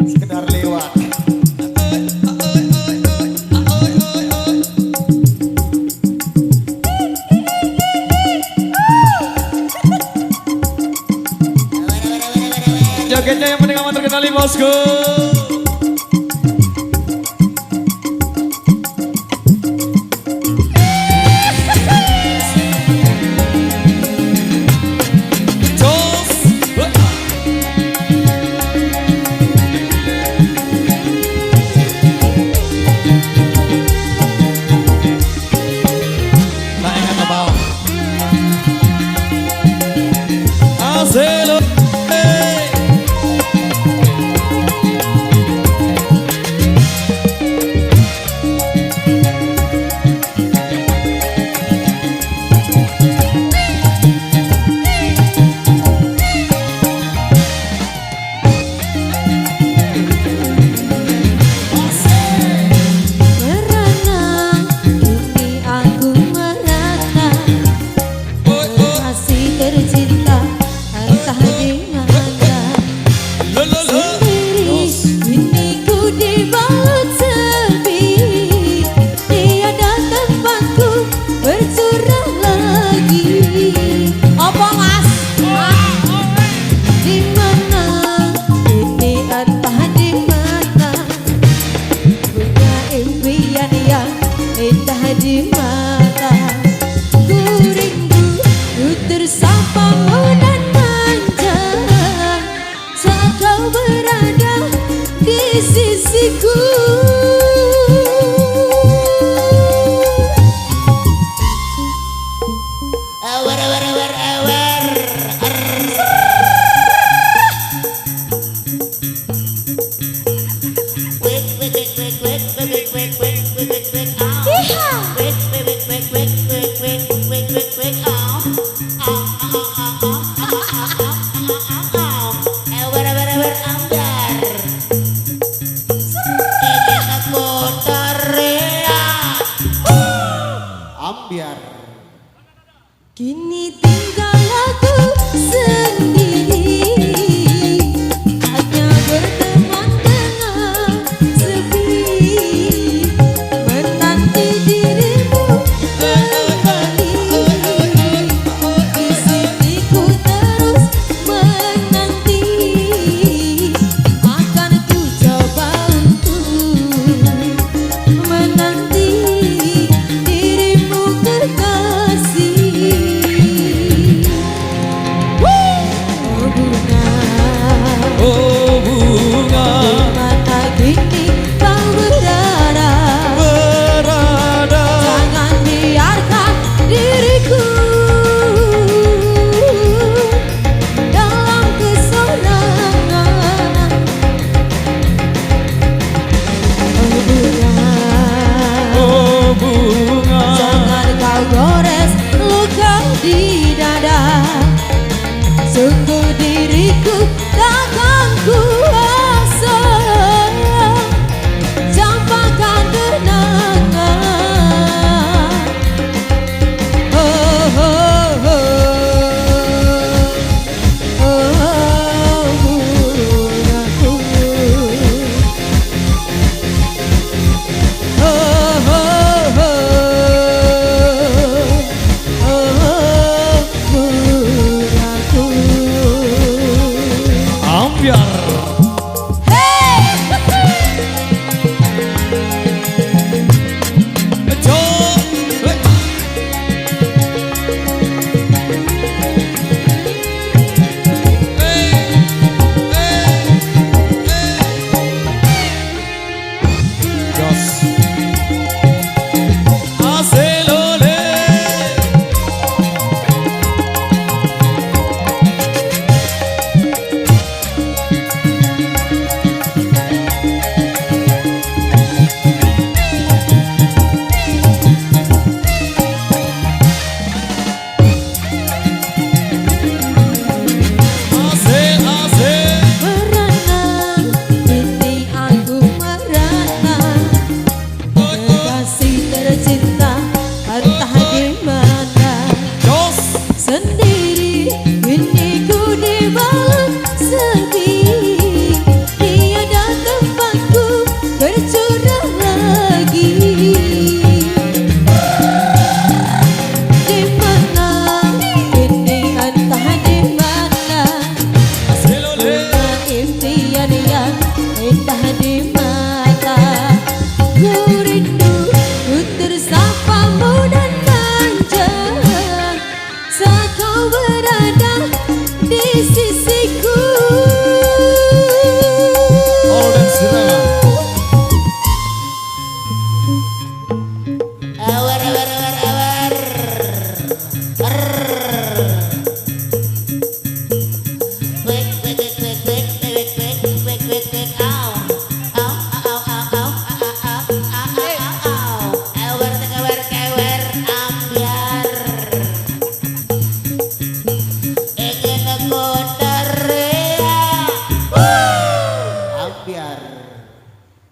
sekedar lewat. Jogetnya yang penting amat terkenali bosku. Di mata ku rindu, ku tersapamu dan manja saat kau berada di sisiku.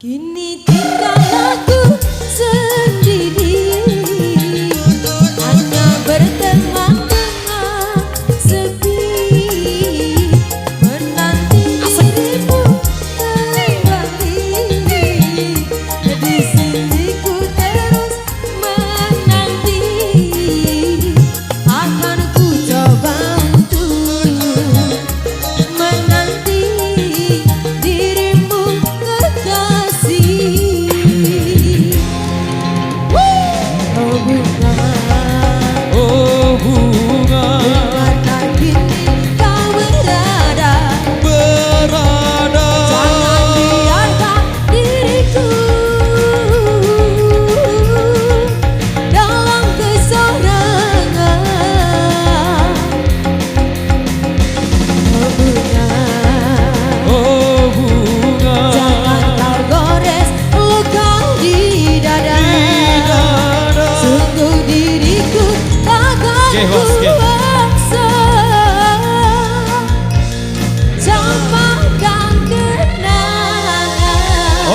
Kini tinggal aku sendiri, hanya berteman dengan sepi, menanti dirimu kembali. Di sini ku terus menanti, akan ku coba untuk menanti dirimu kekasih. Oh bunga, Oh bunga dimana kini kau berada? Jangan biarkan diriku dalam kesorangan. Oh bunga, Oh bunga jangan kau gores luka di dada. Sungguh diriku takkan Oke, bos, oke. kuasa campakkan kenangan.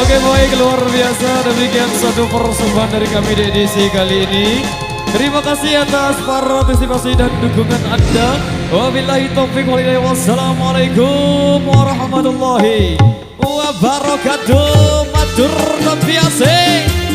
Oke baik, luar biasa. Demikian satu persembahan dari kami di edisi kali ini. Terima kasih atas partisipasi dan dukungan Anda. Wabillahi taufiq wal hidayah. Wassalamualaikum warahmatullahi wabarakatuh. Matur biasa.